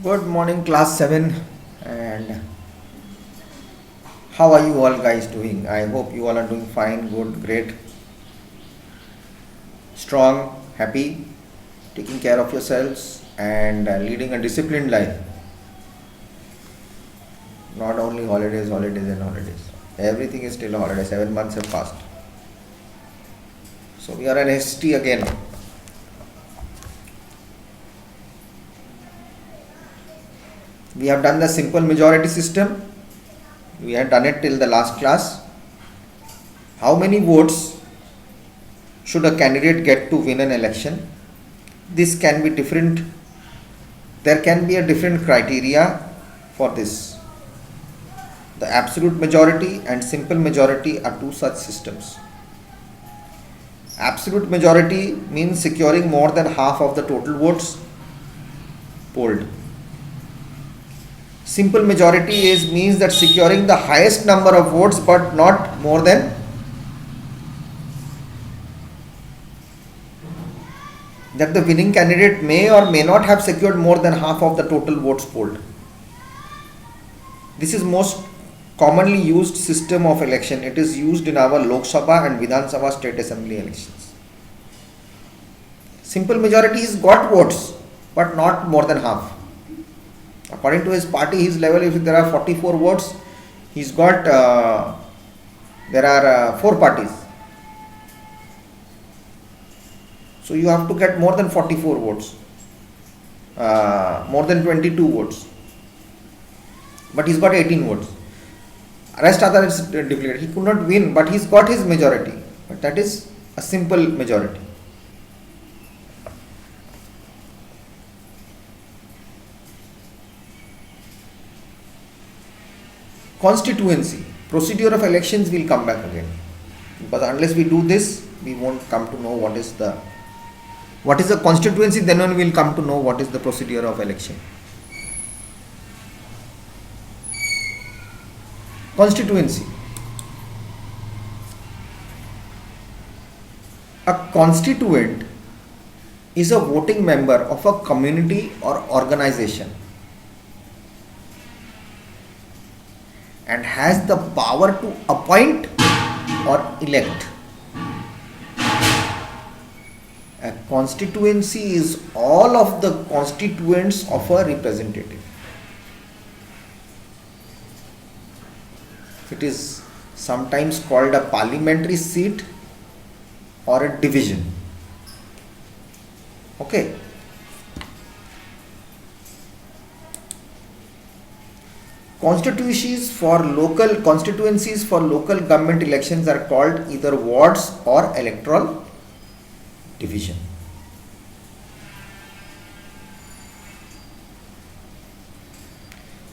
Good morning, class 7. And how are you all guys doing? I hope you all are doing fine, good, great, strong, happy, taking care of yourselves, and leading a disciplined life. Not only holidays, holidays, and holidays. Everything is still a holiday. 7 months have passed. So we are in ST again. We have done the simple majority system. We had done it till the last class. How many votes should a candidate get to win an election? This can be different. There can be a different criteria for this. The absolute majority and simple majority are two such systems. Absolute majority means securing more than half of the total votes polled. Simple majority means that securing the highest number of votes but not more than that the winning candidate may or may not have secured more than half of the total votes polled. This is most commonly used system of election. It is used in our Lok Sabha and Vidhan Sabha state assembly elections. Simple majority is got votes but not more than half. According to his party, his level, if there are 44 votes, he's got, there are 4 parties. So you have to get more than 44 votes, more than 22 votes. But he's got 18 votes. Rest other is declared. He could not win, but he's got his majority. But that is a simple majority. Constituency. Procedure of elections will come back again. Because unless we do this, we won't come to know what is the constituency, then only we will come to know what is the procedure of election. Constituency. A constituent is a voting member of a community or organization and has the power to appoint or elect. A constituency is all of the constituents of a representative. It is sometimes called a parliamentary seat or a division. Okay. Constituencies for local government elections are called either wards or electoral division.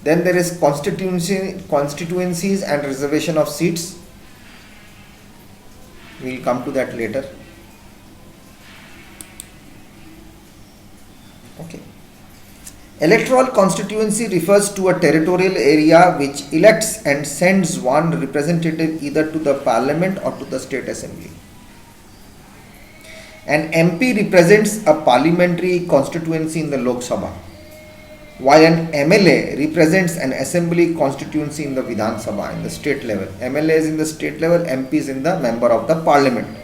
Then there is constituencies and reservation of seats. We will come to that later. Okay. Electoral constituency refers to a territorial area which elects and sends one representative either to the parliament or to the state assembly. An MP represents a parliamentary constituency in the Lok Sabha, while an MLA represents an assembly constituency in the Vidhan Sabha in the state level. MLA is in the state level, MP is in the member of the parliament.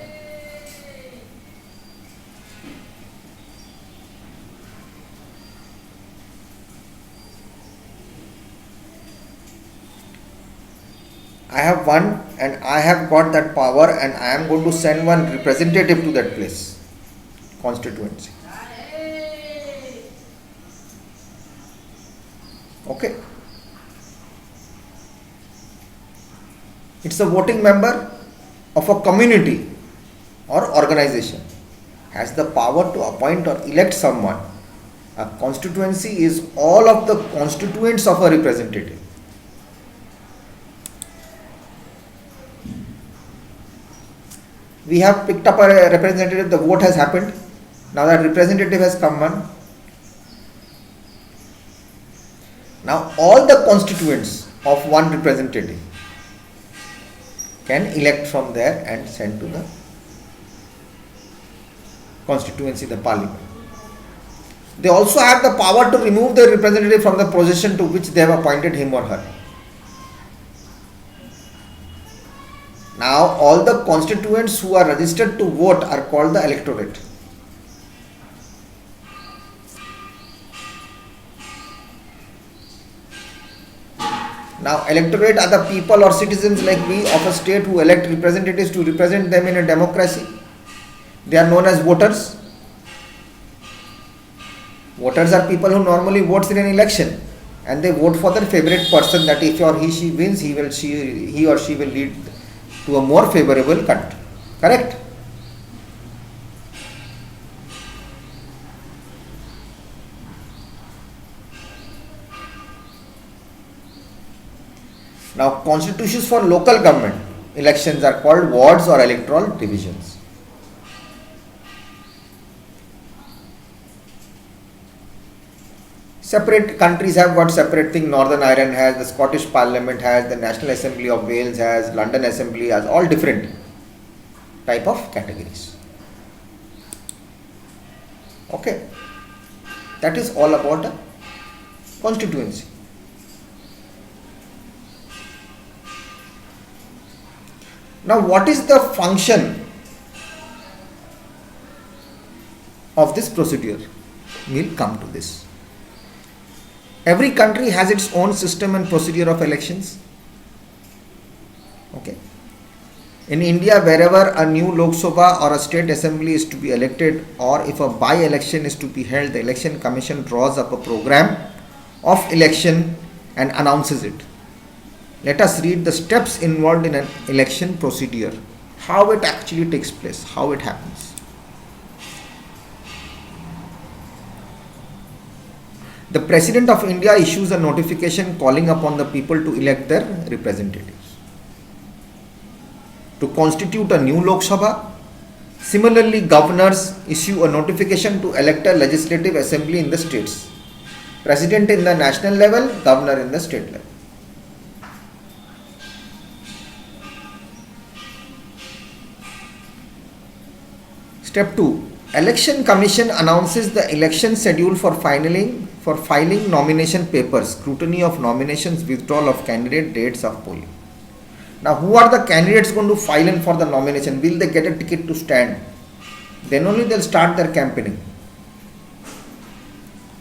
I have one and I have got that power and I am going to send one representative to that place, constituency. Okay. It's a voting member of a community or organization, has the power to appoint or elect someone. A constituency is all of the constituents of a representative. We have picked up a representative, the vote has happened. Now that representative has come on. Now all the constituents of one representative can elect from there and send to the constituency, the parliament. They also have the power to remove the representative from the position to which they have appointed him or her. Now, all the constituents who are registered to vote are called the electorate. Now, electorate are the people or citizens like we of a state who elect representatives to represent them in a democracy. They are known as voters. Voters are people who normally votes in an election, and they vote for their favorite person, that if or she wins, he or she will lead to a more favorable country. Correct? Now, constitutions for local government elections are called wards or electoral divisions. Separate countries have got separate thing. Northern Ireland has, the Scottish Parliament has, the National Assembly of Wales has, London Assembly has, all different type of categories. Okay, that is all about a constituency. Now, what is the function of this procedure? We'll come to this. Every country has its own system and procedure of elections. Okay. In India, wherever a new Lok Sabha or a state assembly is to be elected, or if a by-election is to be held, the election commission draws up a program of election and announces it. Let us read the steps involved in an election procedure, how it actually takes place, how it happens. The President of India issues a notification calling upon the people to elect their representatives. To constitute a new Lok Sabha, similarly governors issue a notification to elect a legislative assembly in the states. President in the national level, governor in the state level. Step 2. Election Commission announces the election schedule for filing nomination papers, scrutiny of nominations, withdrawal of candidate, dates of polling. Now, who are the candidates going to file in for the nomination? Will they get a ticket to stand? Then only they'll start their campaigning.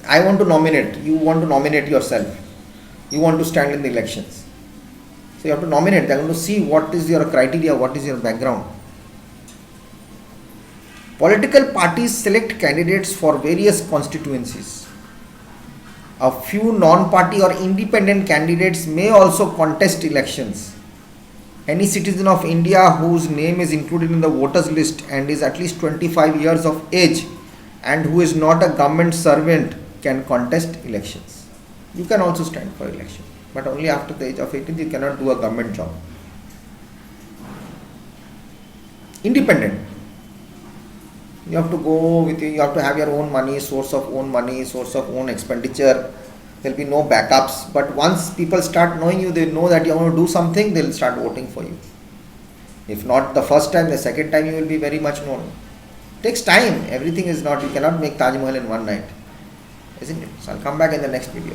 I want to nominate. You want to nominate yourself. You want to stand in the elections. So you have to nominate. They're going to see what is your criteria, what is your background. Political parties select candidates for various constituencies. A few non-party or independent candidates may also contest elections. Any citizen of India whose name is included in the voters list and is at least 25 years of age and who is not a government servant can contest elections. You can also stand for election, but only after the age of 18 you cannot do a government job. Independent. You have to go with you have to have your own money, source of own expenditure. There will be no backups. But once people start knowing you, they know that you want to do something, they will start voting for you. If not the first time, the second time you will be very much known. It takes time. Everything is not, you cannot make Taj Mahal in one night. Isn't it? So I'll come back in the next video.